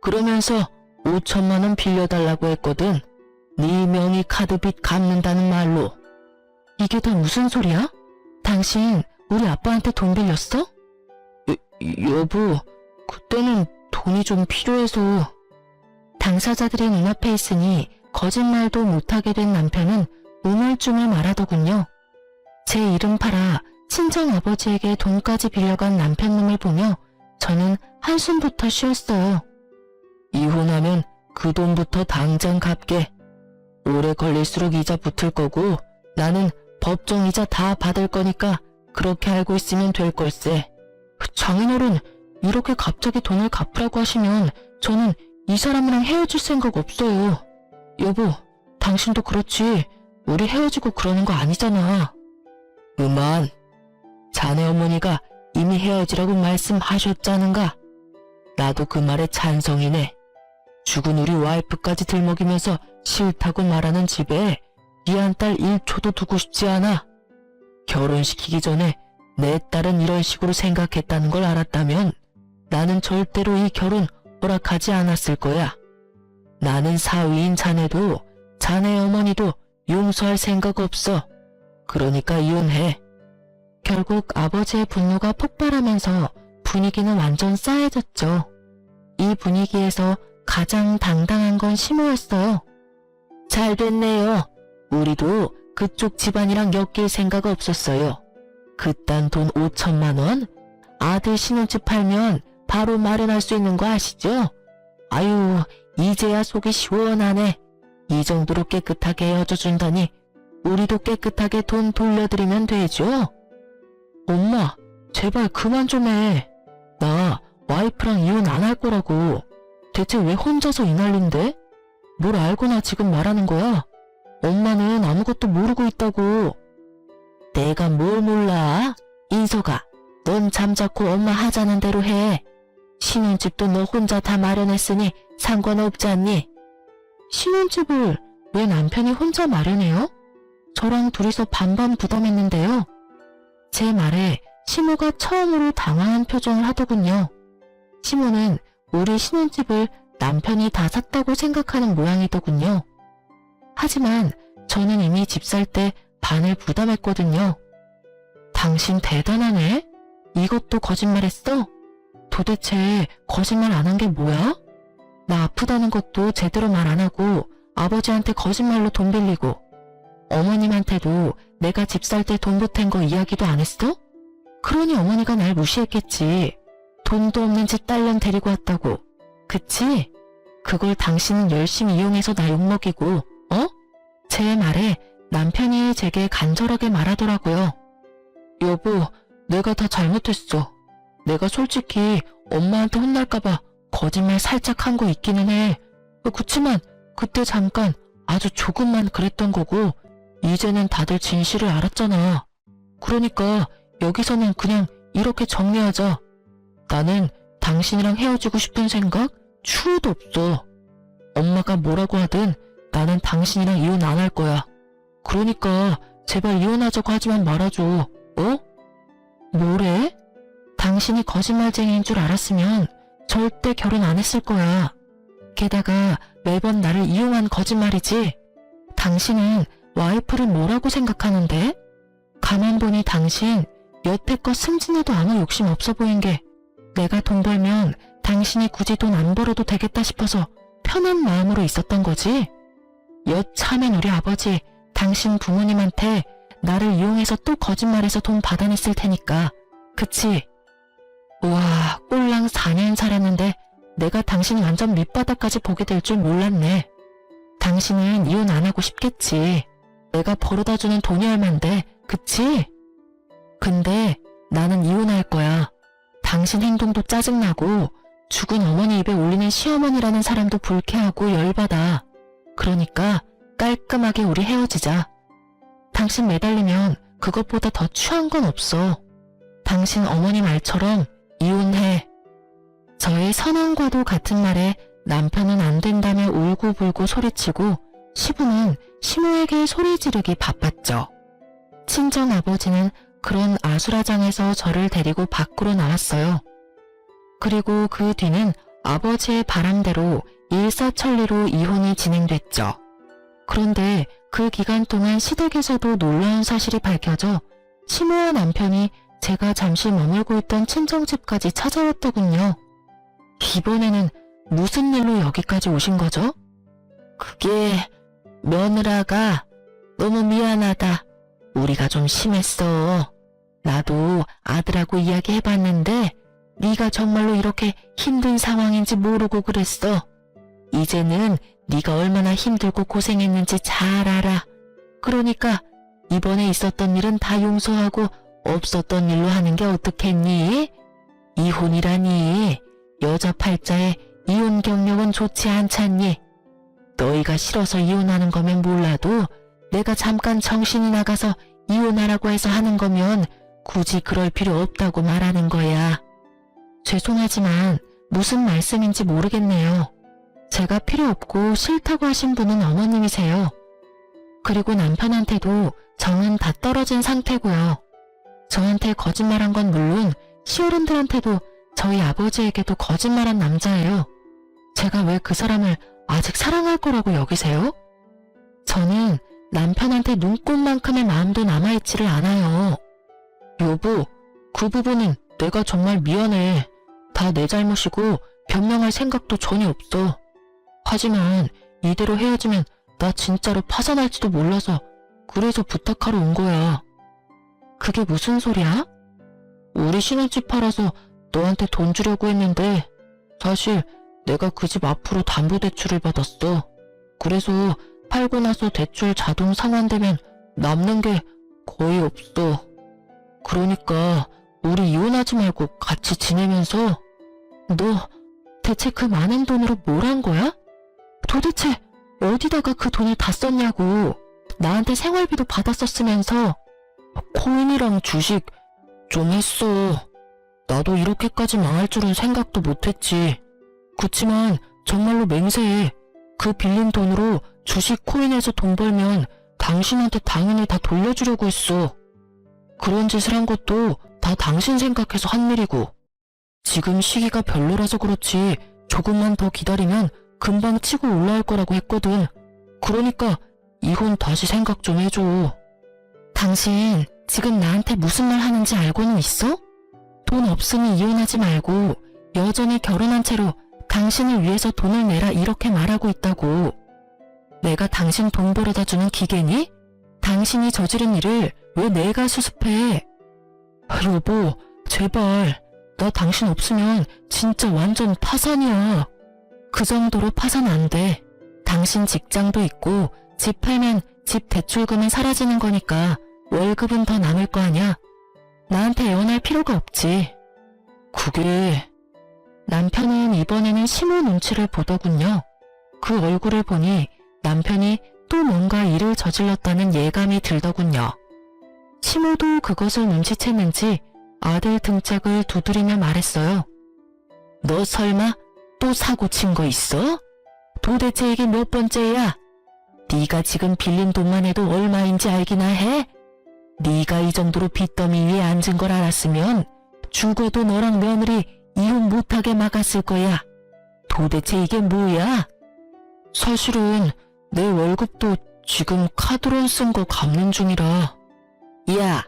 그러면서 5천만 원 빌려달라고 했거든. 네 명의 카드빚 갚는다는 말로. 이게 다 무슨 소리야? 당신 우리 아빠한테 돈 빌렸어? 여보, 그때는 돈이 좀 필요해서. 당사자들이 눈앞에 있으니 거짓말도 못하게 된 남편은 우물쭈물 말하더군요. 제 이름 팔아 친정아버지에게 돈까지 빌려간 남편놈을 보며 저는 한숨부터 쉬었어요. 이혼하면 그 돈부터 당장 갚게. 오래 걸릴수록 이자 붙을 거고 나는 법정 이자 다 받을 거니까 그렇게 알고 있으면 될 걸세. 장인어른, 이렇게 갑자기 돈을 갚으라고 하시면 저는 이 사람이랑 헤어질 생각 없어요. 여보, 당신도 그렇지. 우리 헤어지고 그러는 거 아니잖아. 그만. 자네 어머니가 이미 헤어지라고 말씀하셨자는가? 나도 그 말에 찬성이네. 죽은 우리 와이프까지 들먹이면서 싫다고 말하는 집에 이한 딸 1초도 두고 싶지 않아. 결혼시키기 전에 내 딸은 이런 식으로 생각했다는 걸 알았다면 나는 절대로 이 결혼 허락하지 않았을 거야. 나는 사위인 자네도 자네 어머니도 용서할 생각 없어. 그러니까 이혼해. 결국 아버지의 분노가 폭발하면서 분위기는 완전 싸해졌죠. 이 분위기에서 가장 당당한 건 시모였어요. 잘 됐네요. 우리도 그쪽 집안이랑 엮일 생각 없었어요. 그딴 돈 5천만 원? 아들 신혼집 팔면 바로 마련할 수 있는 거 아시죠? 아유, 이제야 속이 시원하네. 이 정도로 깨끗하게 헤어져준다니 우리도 깨끗하게 돈 돌려드리면 되죠? 엄마, 제발 그만 좀 해. 나 와이프랑 이혼 안 할 거라고. 대체 왜 혼자서 이 난린데? 뭘 알고나 지금 말하는 거야? 엄마는 아무것도 모르고 있다고. 내가 뭘 몰라? 인서가, 넌 잠자코 엄마 하자는 대로 해. 신혼집도 너 혼자 다 마련했으니 상관없지 않니? 신혼집을 왜 남편이 혼자 마련해요? 저랑 둘이서 반반 부담했는데요. 제 말에 시모가 처음으로 당황한 표정을 하더군요. 시모는 우리 신혼집을 남편이 다 샀다고 생각하는 모양이더군요. 하지만 저는 이미 집 살 때 반을 부담했거든요. 당신 대단하네? 이것도 거짓말했어? 도대체 거짓말 안 한 게 뭐야? 나 아프다는 것도 제대로 말 안 하고 아버지한테 거짓말로 돈 빌리고 어머님한테도 내가 집 살 때 돈 보탠 거 이야기도 안 했어? 그러니 어머니가 날 무시했겠지. 돈도 없는 집 딸년 데리고 왔다고. 그치? 그걸 당신은 열심히 이용해서 나 욕먹이고, 어? 제 말에 남편이 제게 간절하게 말하더라고요. 여보, 내가 다 잘못했어. 내가 솔직히 엄마한테 혼날까봐 거짓말 살짝 한 거 있기는 해. 그치만 그때 잠깐 아주 조금만 그랬던 거고 이제는 다들 진실을 알았잖아. 그러니까 여기서는 그냥 이렇게 정리하자. 나는 당신이랑 헤어지고 싶은 생각 추후도 없어. 엄마가 뭐라고 하든 나는 당신이랑 이혼 안 할 거야. 그러니까 제발 이혼하자고 하지만 말아줘. 어? 뭐래? 당신이 거짓말쟁이인 줄 알았으면 절대 결혼 안 했을 거야. 게다가 매번 나를 이용한 거짓말이지. 당신은 와이프를 뭐라고 생각하는데? 가만 보니 당신 여태껏 승진에도 아무 욕심 없어 보인 게 내가 돈 벌면 당신이 굳이 돈 안 벌어도 되겠다 싶어서 편한 마음으로 있었던 거지? 여차하면 우리 아버지, 당신 부모님한테 나를 이용해서 또 거짓말해서 돈 받아냈을 테니까. 그치? 우와, 꼴랑 4년 살았는데 내가 당신 완전 밑바닥까지 보게 될 줄 몰랐네. 당신은 이혼 안 하고 싶겠지. 내가 벌어다 주는 돈이 얼만데, 그치? 근데 나는 이혼할 거야. 당신 행동도 짜증나고 죽은 어머니 입에 올리는 시어머니라는 사람도 불쾌하고 열받아. 그러니까 깔끔하게 우리 헤어지자. 당신 매달리면 그것보다 더 추한 건 없어. 당신 어머니 말처럼 이혼해. 저의 선언과도 같은 말에 남편은 안 된다며 울고불고 소리치고 시부는 시모에게 소리 지르기 바빴죠. 친정아버지는 그런 아수라장에서 저를 데리고 밖으로 나왔어요. 그리고 그 뒤는 아버지의 바람대로 일사천리로 이혼이 진행됐죠. 그런데 그 기간 동안 시댁에서도 놀라운 사실이 밝혀져 시모와 남편이 제가 잠시 머물고 있던 친정집까지 찾아왔더군요. 이번에는 무슨 일로 여기까지 오신 거죠? 그게 며느라가 너무 미안하다. 우리가 좀 심했어. 나도 아들하고 이야기해봤는데 네가 정말로 이렇게 힘든 상황인지 모르고 그랬어. 이제는 네가 얼마나 힘들고 고생했는지 잘 알아. 그러니까 이번에 있었던 일은 다 용서하고 없었던 일로 하는 게 어떻겠니? 이혼이라니. 여자 팔자에 이혼 경력은 좋지 않잖니. 너희가 싫어서 이혼하는 거면 몰라도 내가 잠깐 정신이 나가서 이혼하라고 해서 하는 거면 굳이 그럴 필요 없다고 말하는 거야. 죄송하지만 무슨 말씀인지 모르겠네요. 제가 필요 없고 싫다고 하신 분은 어머님이세요. 그리고 남편한테도 정은 다 떨어진 상태고요. 저한테 거짓말한 건 물론 시어른들한테도 저희 아버지에게도 거짓말한 남자예요. 제가 왜 그 사람을 아직 사랑할 거라고 여기세요? 저는 남편한테 눈꽃만큼의 마음도 남아있지를 않아요. 여보, 그 부분은 내가 정말 미안해. 다 내 잘못이고 변명할 생각도 전혀 없어. 하지만 이대로 헤어지면 나 진짜로 파산할지도 몰라서 그래서 부탁하러 온 거야. 그게 무슨 소리야? 우리 신혼집 팔아서 너한테 돈 주려고 했는데 사실 내가 그 집 앞으로 담보대출을 받았어. 그래서 팔고 나서 대출 자동 상환되면 남는 게 거의 없어. 그러니까 우리 이혼하지 말고 같이 지내면서. 너 대체 그 많은 돈으로 뭘 한 거야? 도대체 어디다가 그 돈을 다 썼냐고. 나한테 생활비도 받았었으면서. 코인이랑 주식 좀 했어. 나도 이렇게까지 망할 줄은 생각도 못했지. 그치만 정말로 맹세해. 그 빌린 돈으로 주식 코인에서 돈 벌면 당신한테 당연히 다 돌려주려고 했어. 그런 짓을 한 것도 다 당신 생각해서 한 일이고. 지금 시기가 별로라서 그렇지 조금만 더 기다리면 금방 치고 올라올 거라고 했거든. 그러니까 이혼 다시 생각 좀 해줘. 당신 지금 나한테 무슨 말 하는지 알고는 있어? 돈 없으니 이혼하지 말고 여전히 결혼한 채로 당신을 위해서 돈을 내라 이렇게 말하고 있다고. 내가 당신 돈 벌어다 주는 기계니? 당신이 저지른 일을 왜 내가 수습해? 여보, 제발. 나 당신 없으면 진짜 완전 파산이야. 그 정도로 파산 안 돼. 당신 직장도 있고 집 팔면 집 대출금은 사라지는 거니까 월급은 더 남을 거 아냐. 나한테 애원할 필요가 없지. 그게... 남편은 이번에는 시모 눈치를 보더군요. 그 얼굴을 보니 남편이 또 뭔가 일을 저질렀다는 예감이 들더군요. 시모도 그것을 눈치챘는지 아들 등짝을 두드리며 말했어요. 너 설마 또 사고 친 거 있어? 도대체 이게 몇 번째야? 네가 지금 빌린 돈만 해도 얼마인지 알기나 해? 네가 이 정도로 빚더미 위에 앉은 걸 알았으면 죽어도 너랑 며느리 이혼 못하게 막았을 거야. 도대체 이게 뭐야? 사실은 내 월급도 지금 카드론 쓴 거 갚는 중이라. 야,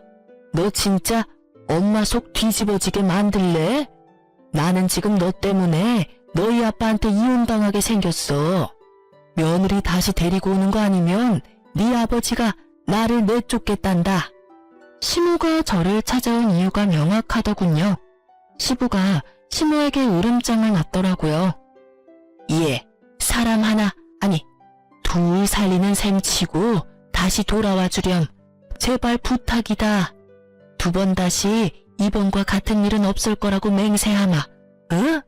너 진짜 엄마 속 뒤집어지게 만들래? 나는 지금 너 때문에 너희 아빠한테 이혼당하게 생겼어. 며느리 다시 데리고 오는 거 아니면 네 아버지가 나를 내쫓겠단다. 시모가 저를 찾아온 이유가 명확하더군요. 시부가 시모에게 울음장을 놨더라고요. 얘, 사람 하나, 아니 둘 살리는 셈 치고 다시 돌아와 주렴. 제발 부탁이다. 두 번 다시 이번과 같은 일은 없을 거라고 맹세하마. 응?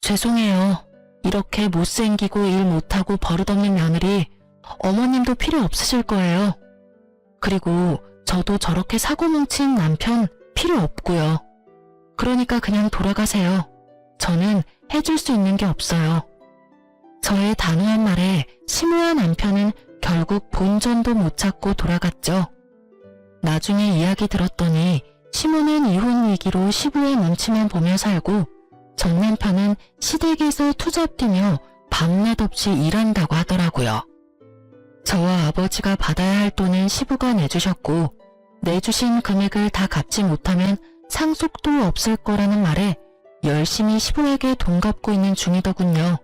죄송해요. 이렇게 못생기고 일 못하고 버릇없는 며느리 어머님도 필요 없으실 거예요. 그리고 저도 저렇게 사고 뭉친 남편 필요 없고요. 그러니까 그냥 돌아가세요. 저는 해줄 수 있는 게 없어요. 저의 단호한 말에 시모야 남편은 결국 본전도 못 찾고 돌아갔죠. 나중에 이야기 들었더니 시모는 이혼 위기로 시부의 눈치만 보며 살고 전 남편은 시댁에서 투잡 뛰며 밤낮 없이 일한다고 하더라고요. 저와 아버지가 받아야 할 돈은 시부가 내주셨고 내주신 금액을 다 갚지 못하면 상속도 없을 거라는 말에 열심히 시부에게 돈 갚고 있는 중이더군요.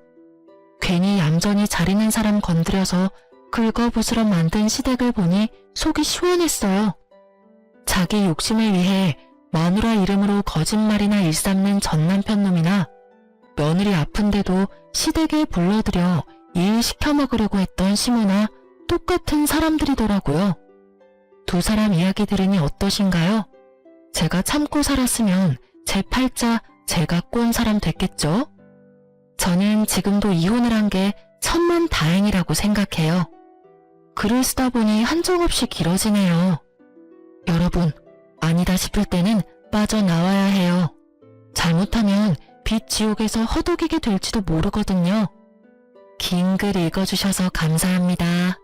괜히 얌전히 잘 있는 사람 건드려서 긁어부스럼 만든 시댁을 보니 속이 시원했어요. 자기 욕심을 위해 마누라 이름으로 거짓말이나 일삼는 전 남편 놈이나 며느리 아픈데도 시댁에 불러들여 일 시켜 먹으려고 했던 시모나 똑같은 사람들이더라고요. 두 사람 이야기 들으니 어떠신가요? 제가 참고 살았으면 제 팔자 제가 꼰 사람 됐겠죠? 저는 지금도 이혼을 한 게 천만 다행이라고 생각해요. 글을 쓰다 보니 한정없이 길어지네요. 여러분, 아니다 싶을 때는 빠져나와야 해요. 잘못하면 빚 지옥에서 허덕이게 될지도 모르거든요. 긴 글 읽어주셔서 감사합니다.